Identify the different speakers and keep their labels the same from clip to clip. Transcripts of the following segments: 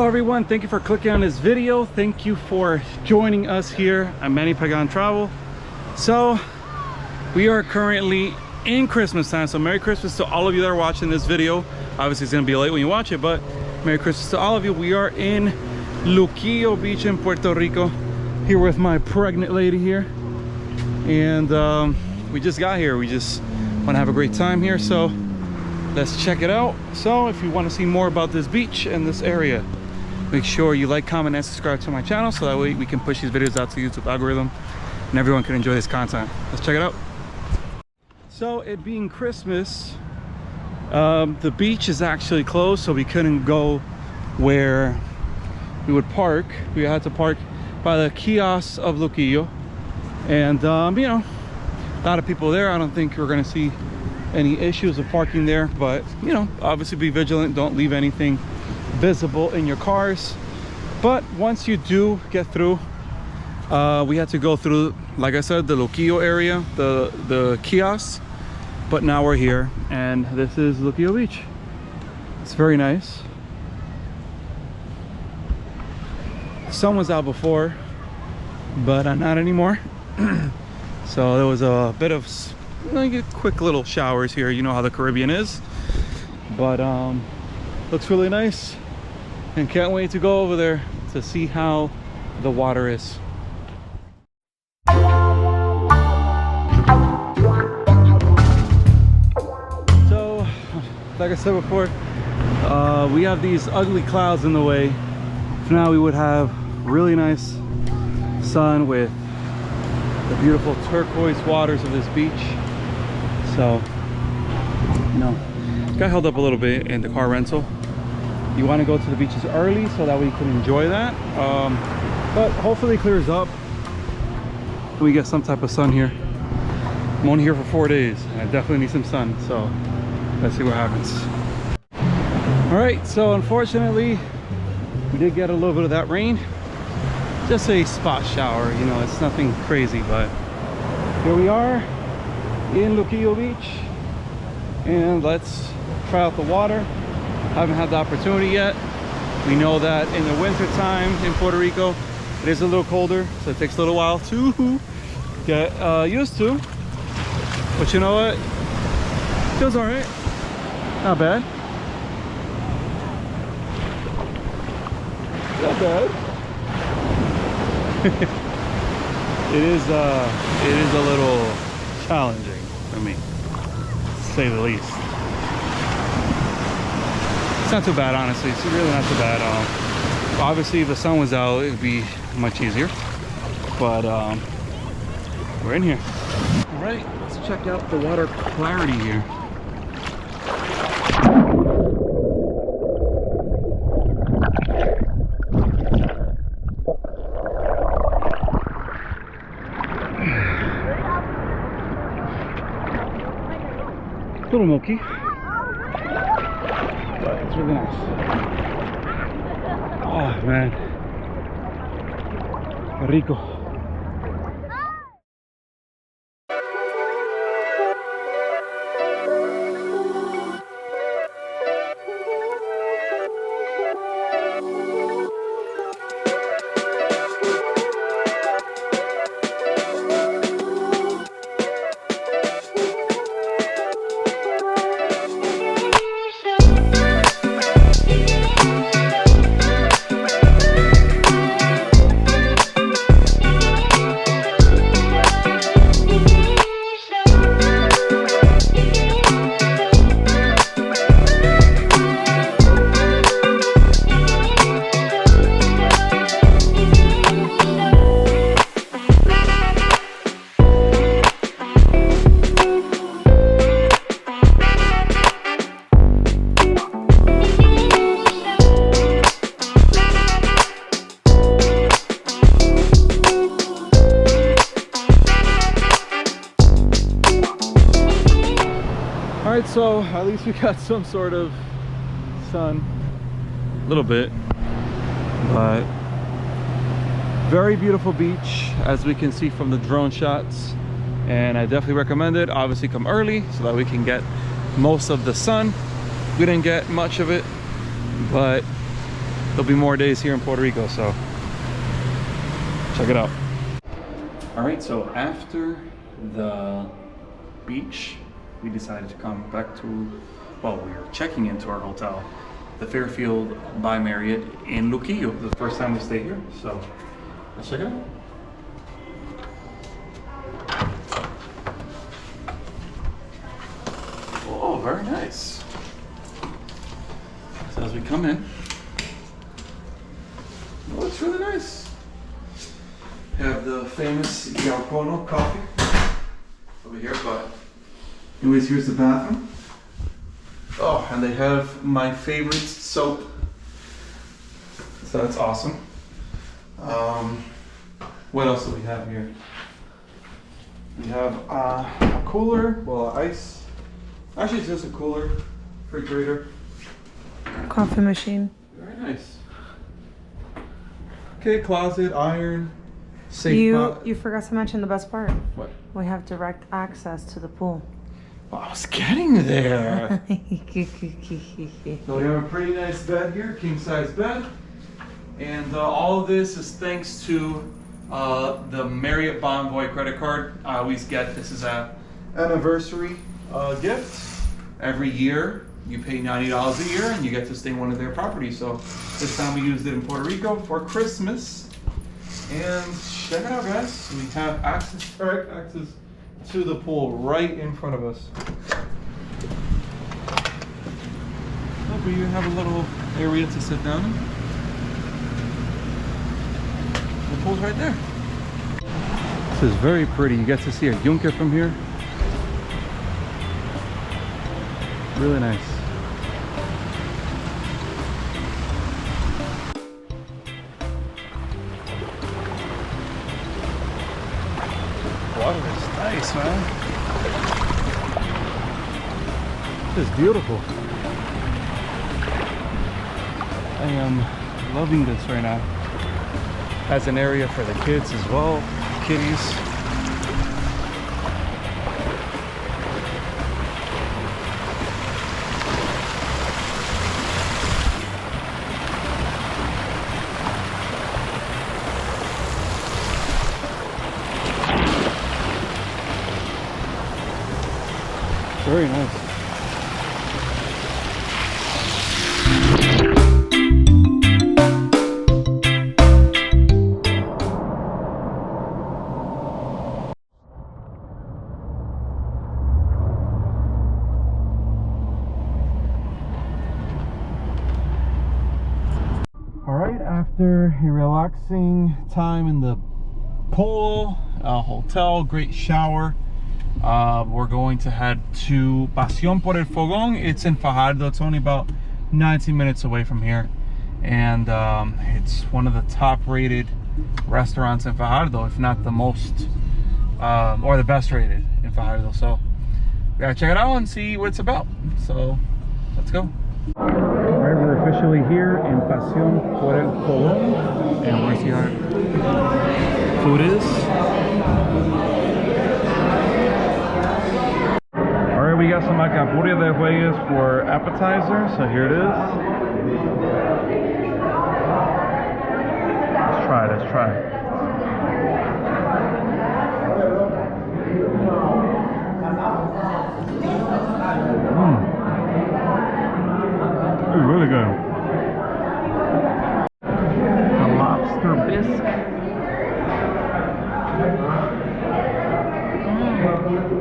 Speaker 1: Hello everyone, thank you for clicking on this video. Thank you for joining us here at Manny Pagan Travel. So we are currently in Christmas time, so Merry Christmas to all of you that are watching this video. Obviously it's gonna be late when you watch it, but Merry Christmas to all of you. We are in Luquillo Beach in Puerto Rico, here with my pregnant lady here, and we just got here. We just want to have a great time here, so let's check it out. So if you want to see more about this beach and this area, make sure you like, comment, and subscribe to my channel, so that way we can push these videos out to the YouTube algorithm and everyone can enjoy this content. Let's check it out. So it being Christmas, the beach is actually closed, so we couldn't go where we would park. We had to park by the kiosks of Luquillo, and you know, a lot of people there. I don't think we're gonna see any issues of parking there, but you know, obviously be vigilant, don't leave anything visible in your cars. But once you do get through, we had to go through, like I said, the Luquillo area, the kiosks, but now we're here and this is Luquillo Beach. It's very nice. The sun was out before, but not anymore. So there was a bit of like quick little showers here. You know how the Caribbean is, but looks really nice, and can't wait to go over there to see how the water is. So like I said before, we have these ugly clouds in the way. If now we would have really nice sun with the beautiful turquoise waters of this beach. So, you know, got held up a little bit in the car rental. You want to go to the beaches early so that we can enjoy that, but hopefully it clears up and we get some type of sun here. I'm only here for 4 days and I definitely need some sun, so let's see what happens. All right, so unfortunately we did get a little bit of that rain. Just a spot shower, you know, it's nothing crazy, but here we are in Luquillo Beach, and let's try out the water. Haven't had the opportunity yet. We know that in the winter time in Puerto Rico it is a little colder, so it takes a little while to get used to, but you know what, feels all right, not bad, not bad. It is a little challenging for me, to say the least. It's not too bad, honestly. It's really not too bad. Obviously if the sun was out it'd be much easier, but we're in here. All right, let's check out the water clarity here. A little milky, but it's really nice. Oh man, qué rico. All right, so at least we got some sort of sun, a little bit, but very beautiful beach as we can see from the drone shots, and I definitely recommend it. Obviously come early so that we can get most of the sun. We didn't get much of it, but there'll be more days here in Puerto Rico, so check it out. All right, so after the beach, we decided to come back to, well, we were checking into our hotel, the Fairfield by Marriott in Luquillo, the first time we stayed here. So let's check it out. Oh, very nice. So as we come in, it looks really nice. Have the famous Yaucono coffee over here, but anyways, here's the bathroom. Oh, and they have my favorite soap. So that's awesome. What else do we have here? We have a cooler, well, ice. Actually, it's just a cooler, refrigerator.
Speaker 2: Coffee machine.
Speaker 1: Very nice. Okay, closet, iron, safe.
Speaker 2: You forgot to mention the best part.
Speaker 1: What?
Speaker 2: We have direct access to the pool.
Speaker 1: Well, I was getting there. So we have a pretty nice bed here, king size bed. And all of this is thanks to the Marriott Bonvoy credit card. I always get, this is an anniversary gift. Every year you pay $90 a year and you get to stay in one of their properties. So this time we used it in Puerto Rico for Christmas. And check it out, guys. We have direct access to the pool right in front of us. Look, we even have a little area to sit down in. The pool's right there. This is very pretty. You get to see a yunque from here. Really nice. Water is nice, man. This is beautiful. I am loving this right now. Has an area for the kids as well, kitties. Very nice. All right, after a relaxing time in the pool, hotel, great shower, we're going to head to Pasión por el Fogón. It's in Fajardo. It's only about 19 minutes away from here, and it's one of the top rated restaurants in Fajardo, if not the most or the best rated in Fajardo. So we gotta check it out and see what it's about. So let's go. All right, we're officially here in Pasión por el Fogón, and we're gonna see how food is. We got some alcapurria de huellas for appetizer, so here it is. Let's try it, let's try it. It's really good. The lobster bisque.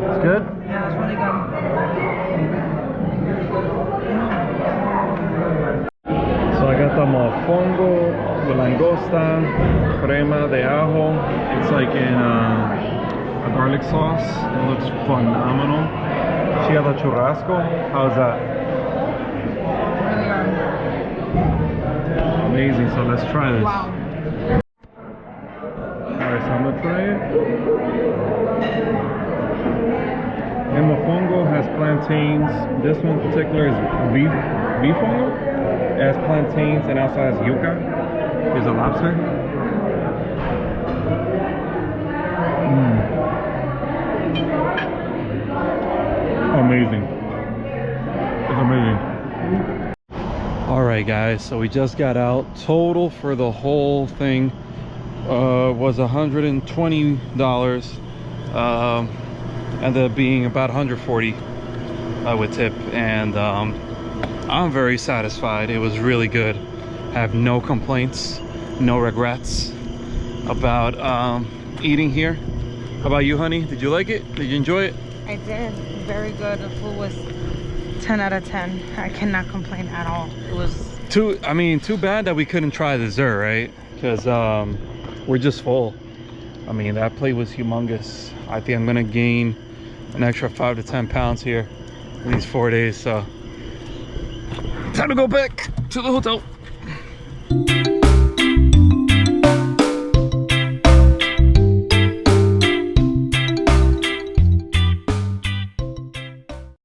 Speaker 1: It's good?
Speaker 2: Yeah, it's really good.
Speaker 1: So I got the mofongo, the langosta, crema de ajo. It's like in a garlic sauce. It looks phenomenal. She had the churrasco. How's that?
Speaker 2: Really good.
Speaker 1: Amazing. So let's try this.
Speaker 2: Wow.
Speaker 1: Alright, so I'm gonna try it. And mofongo has plantains. This one in particular is beefongo. It has plantains and also has yuca. Here's a lobster. Amazing. It's amazing. All right, right guys, so we just got out. Total for the whole thing was $120, ended up being about 140 with tip, and I'm very satisfied. It was really good. Have no complaints, no regrets about eating here. How about you, honey? Did you like it? Did you enjoy it?
Speaker 2: I did. Very good. The food was 10 out of 10. I cannot complain at all. It was
Speaker 1: too bad that we couldn't try dessert, right? Because we're just full. I mean, that plate was humongous. I think I'm gonna gain an extra 5 to 10 pounds here in these 4 days, so time to go back to the hotel.